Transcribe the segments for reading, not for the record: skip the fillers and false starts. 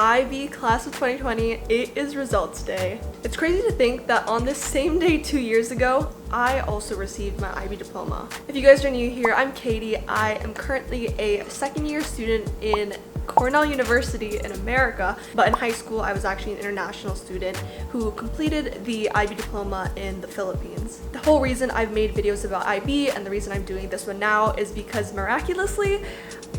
IB class of 2020, it is results day. It's crazy to think that on this same day 2 years ago, I also received my IB diploma. If you guys are new here, I'm Katie. I am currently a second year student in Cornell University in America, but in high school I was actually an international student who completed the IB diploma in the Philippines. The whole reason I've made videos about IB and the reason I'm doing this one now is because miraculously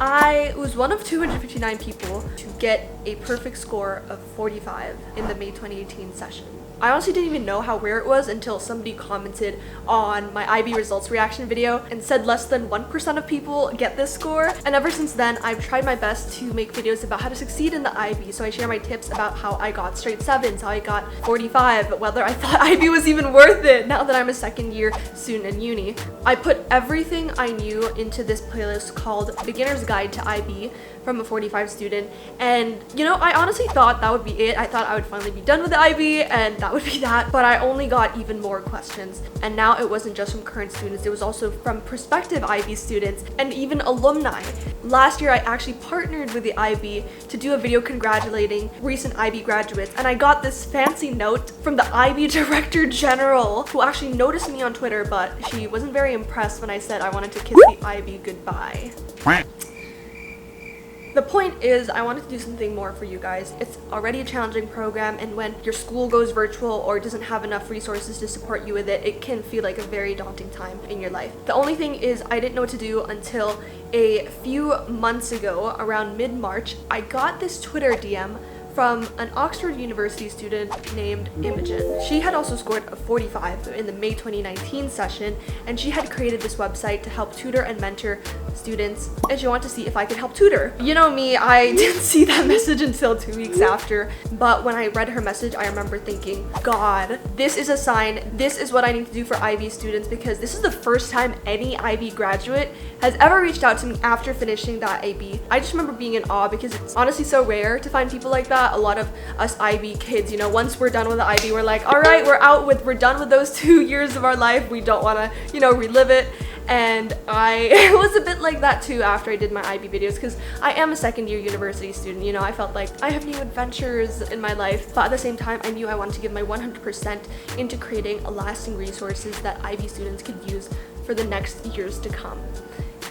I was one of 259 people to get a perfect score of 45 in the May 2018 session. I honestly didn't even know how rare it was until somebody commented on my IB results reaction video and said less than 1% of people get this score. And ever since then, I've tried my best to make videos about how to succeed in the IB. So I share my tips about how I got straight 7s, how I got 45, whether I thought IB was even worth it now that I'm a second year student in uni. I put everything I knew into this playlist called Beginner's Guide to IB from a 45 student, and you know, I honestly thought that would be it. I thought I would finally be done with the IB and that would be that, but I only got even more questions. And now it wasn't just from current students, it was also from prospective IB students and even alumni. Last year I actually partnered with the IB to do a video congratulating recent IB graduates, and I got this fancy note from the IB Director General, who actually noticed me on Twitter, but she wasn't very impressed when I said I wanted to kiss the IB goodbye. The point is, I wanted to do something more for you guys. It's already a challenging program, and when your school goes virtual or doesn't have enough resources to support you with it, it can feel like a very daunting time in your life. The only thing is, I didn't know what to do until a few months ago, around mid-March. I got this Twitter DM from an Oxford University student named Imogen. She had also scored a 45 in the May 2019 session, and she had created this website to help tutor and mentor students, and she wanted to see if I could help tutor. You know me, I didn't see that message until 2 weeks after, but when I read her message, I remember thinking, God, this is a sign. This is what I need to do for IB students, because this is the first time any IB graduate has ever reached out to me after finishing that IB. I just remember being in awe because it's honestly so rare to find people like that. A lot of us IB kids, you know, once we're done with the IB, we're like, all right, we're done with those 2 years of our life. We don't want to, you know, relive it. And I was a bit like that too after I did my IB videos, because I am a second year university student. You know, I felt like I have new adventures in my life, but at the same time I knew I wanted to give my 100% into creating lasting resources that IB students could use for the next years to come.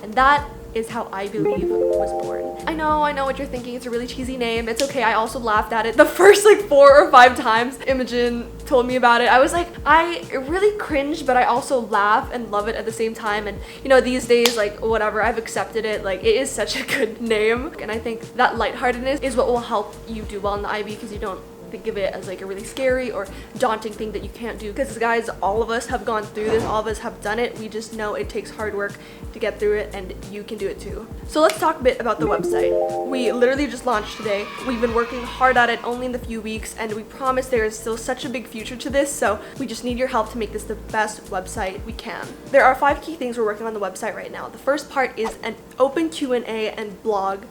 And that is how iblieve was born. I know what you're thinking. It's a really cheesy name. It's okay. I also laughed at it the first like 4 or 5 times Imogen told me about it. I was like, I really cringed, but I also laugh and love it at the same time. And you know, these days, like whatever, I've accepted it. Like, it is such a good name, and I think that lightheartedness is what will help you do well in the IB, because you don't think of it as like a really scary or daunting thing that you can't do, because guys, all of us have gone through this, all of us have done it. We just know it takes hard work to get through it, and you can do it too. So let's talk a bit about the website. We literally just launched today. We've been working hard at it only in the few weeks, and we promise there is still such a big future to this, so we just need your help to make this the best website we can. There are 5 key things we're working on the website right now. The first part is an open Q&A and blog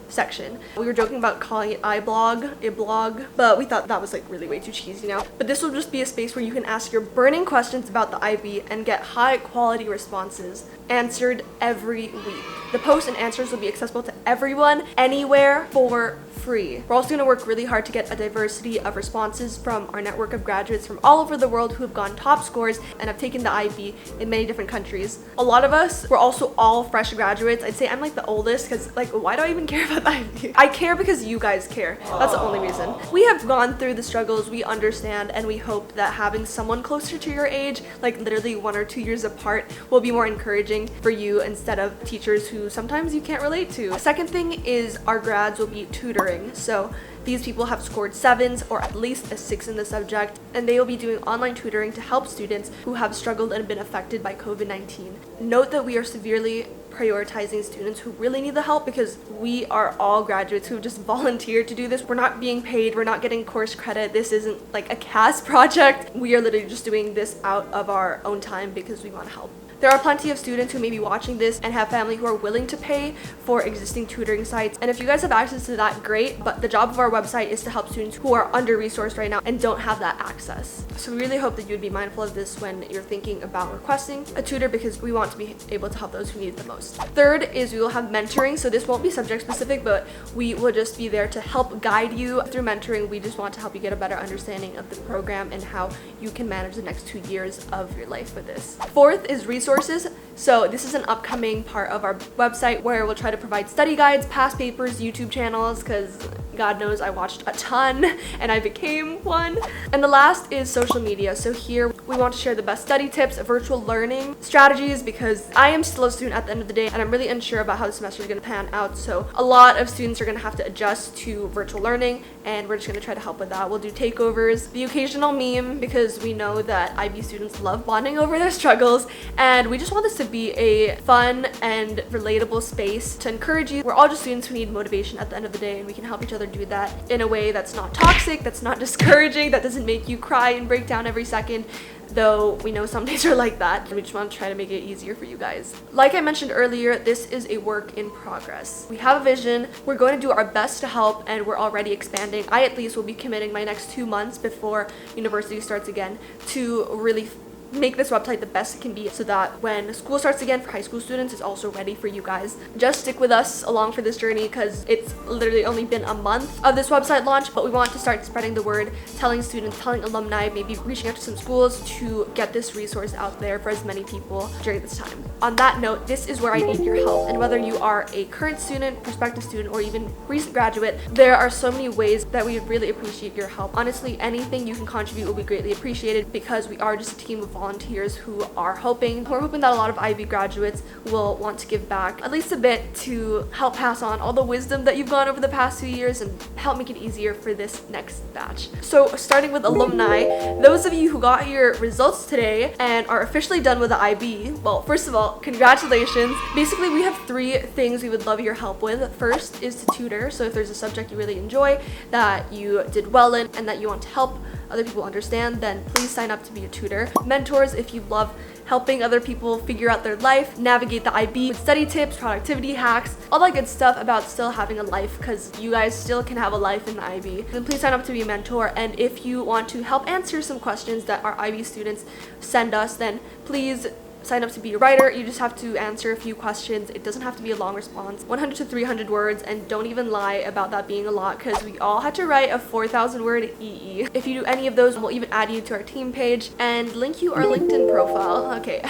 section. We were joking about calling it iblog, but we thought that was like really way too cheesy now. But this will just be a space where you can ask your burning questions about the IB and get high quality responses answered every week. The posts and answers will be accessible to everyone, anywhere, for free. We're also going to work really hard to get a diversity of responses from our network of graduates from all over the world who have gotten top scores and have taken the IB in many different countries. A lot of us were also all fresh graduates. I'd say I'm like the oldest, because like, why do I even care about the IB? I care because you guys care. That's the only reason. We have gone through the struggles, we understand, and we hope that having someone closer to your age, like literally 1 or 2 years apart, will be more encouraging for you instead of teachers who sometimes you can't relate to. The second thing is our grads will be tutoring. So these people have scored 7s or at least a 6 in the subject, and they will be doing online tutoring to help students who have struggled and been affected by COVID-19. Note that we are severely prioritizing students who really need the help, because we are all graduates who have just volunteered to do this. We're not being paid, we're not getting course credit. This isn't like a CAS project. We are literally just doing this out of our own time because we want to help. There are plenty of students who may be watching this and have family who are willing to pay for existing tutoring sites. And if you guys have access to that, great. But the job of our website is to help students who are under-resourced right now and don't have that access. So we really hope that you would be mindful of this when you're thinking about requesting a tutor, because we want to be able to help those who need it the most. Third is we will have mentoring. So this won't be subject specific, but we will just be there to help guide you through mentoring. We just want to help you get a better understanding of the program and how you can manage the next 2 years of your life with this. Fourth is resources. So this is an upcoming part of our website where we'll try to provide study guides, past papers, YouTube channels, because God knows I watched a ton and I became one. And the last is social media. So here we want to share the best study tips, virtual learning strategies, because I am still a student at the end of the day and I'm really unsure about how the semester is going to pan out. So a lot of students are going to have to adjust to virtual learning, and we're just going to try to help with that. We'll do takeovers, the occasional meme, because we know that IB students love bonding over their struggles, and we just want this to be a fun and relatable space to encourage you. We're all just students who need motivation at the end of the day, and we can help each other do that in a way that's not toxic, that's not discouraging, that doesn't make you cry and break down every second, though we know some days are like that. We just want to try to make it easier for you guys. Like I mentioned earlier, this is a work in progress. We have a vision, we're going to do our best to help, and we're already expanding. I at least will be committing my next 2 months before university starts again to really make this website the best it can be, so that when school starts again for high school students, it's also ready for you guys. Just stick with us along for this journey, because it's literally only been a month of this website launch, but we want to start spreading the word, telling students, telling alumni, maybe reaching out to some schools to get this resource out there for as many people during this time. On that note, this is where I need your help, and whether you are a current student, prospective student, or even recent graduate, there are so many ways that we would really appreciate your help. Honestly, anything you can contribute will be greatly appreciated, because we are just a team of volunteers who are hoping that a lot of IB graduates will want to give back at least a bit to help pass on all the wisdom that you've gone over the past 2 years and help make it easier for this next batch. So starting with alumni, those of you who got your results today and are officially done with the IB, well, first of all, congratulations. Basically, we have 3 things we would love your help with. First is to tutor. So if there's a subject you really enjoy, that you did well in, and that you want to help other people understand, then please sign up to be a tutor. Mentors, if you love helping other people figure out their life, navigate the IB with study tips, productivity hacks, all that good stuff about still having a life, because you guys still can have a life in the IB, then please sign up to be a mentor. And if you want to help answer some questions that our IB students send us, then please sign up to be a writer. You just have to answer a few questions. It doesn't have to be a long response, 100 to 300 words, and don't even lie about that being a lot, because we all had to write a 4,000 word EE. If you do any of those, we'll even add you to our team page and link you our LinkedIn profile. Okay,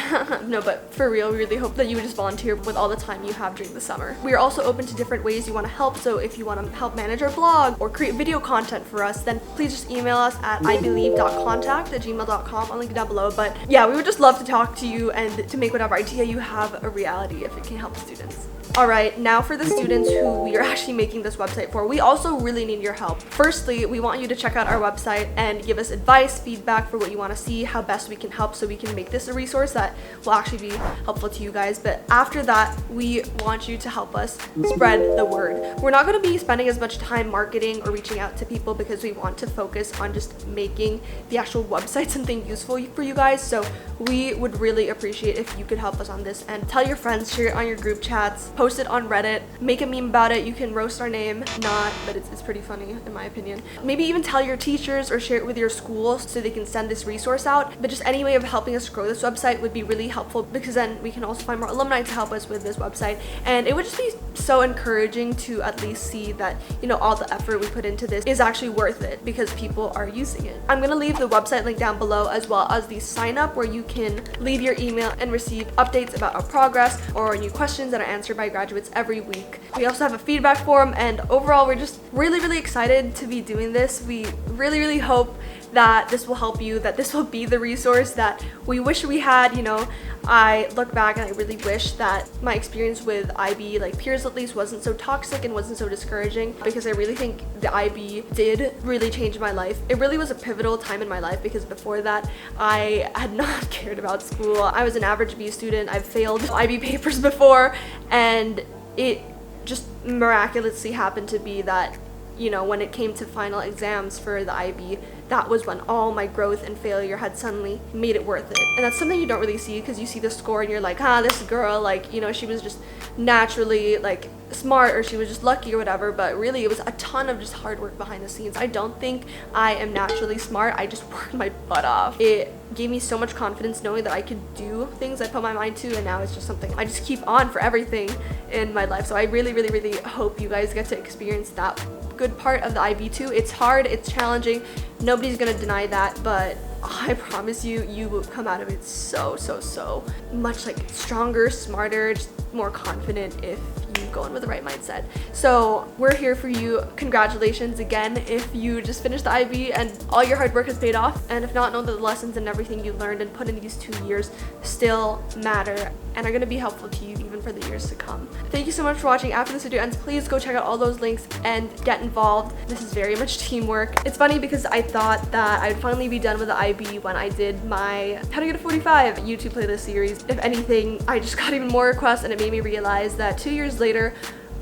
no, but for real, we really hope that you would just volunteer with all the time you have during the summer. We are also open to different ways you want to help, so if you want to help manage our blog or create video content for us, then please just email us at iblieve.contact at gmail.com. I'll link it down below. But yeah, we would just love to talk to you and to make whatever idea you have a reality if it can help students. Alright, now for the students who we are actually making this website for, we also really need your help. Firstly, we want you to check out our website and give us advice, feedback for what you want to see, how best we can help, so we can make this a resource that will actually be helpful to you guys. But after that, we want you to help us spread the word. We're not going to be spending as much time marketing or reaching out to people, because we want to focus on just making the actual website something useful for you guys. So we would really appreciate if you could help us on this, and tell your friends, share it on your group chats, post it on Reddit, make a meme about it. You can roast our name, not, but it's pretty funny in my opinion. Maybe even tell your teachers or share it with your school so they can send this resource out. But just any way of helping us grow this website would be really helpful, because then we can also find more alumni to help us with this website, and it would just be so encouraging to at least see that, you know, all the effort we put into this is actually worth it because people are using it. I'm gonna leave the website link down below, as well as the sign up where you can leave your email and receive updates about our progress or new questions that are answered by graduates every week. We also have a feedback form, and overall we're just really excited to be doing this. We really hope that this will help you, that this will be the resource that we wish we had. You know, I look back and I really wish that my experience with IB, like peers at least, wasn't so toxic and wasn't so discouraging, because I really think the IB did really change my life. It really was a pivotal time in my life, because before that I had not cared about school. I was an average B student. I've failed IB papers before, and it just miraculously happened to be that you know, when it came to final exams for the IB, that was when all my growth and failure had suddenly made it worth it. And that's something you don't really see, because you see the score and you're like, this girl, like, you know, she was just naturally like smart, or she was just lucky or whatever. But really it was a ton of just hard work behind the scenes. I don't think I am naturally smart. I just worked my butt off. It gave me so much confidence knowing that I could do things I put my mind to, and now it's just something I just keep on for everything in my life. So I really, really, really hope you guys get to experience that good part of the IB too. It's hard, it's challenging, nobody's gonna deny that, but I promise you, you will come out of it so much like stronger, smarter, just more confident if you go in with the right mindset. So we're here for you. Congratulations again if you just finished the IB and all your hard work has paid off. And if not, know that the lessons and everything you learned and put in these 2 years still matter and are going to be helpful to you even for the years to come. Thank you so much for watching. After this video ends, please go check out all those links and get involved. This is very much teamwork. It's funny because I thought that I'd finally be done with the IB when I did my How to Get a 45 YouTube playlist series. If anything, I just got even more requests, and it made me realize that 2 years later,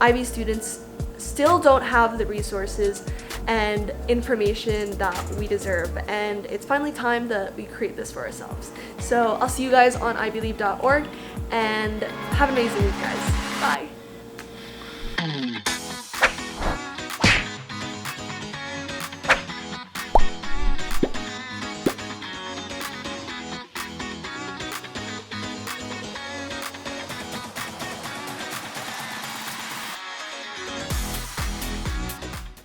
IB students still don't have the resources and information that we deserve, and it's finally time that we create this for ourselves. So I'll see you guys on iblieve.org, and have an amazing week, guys.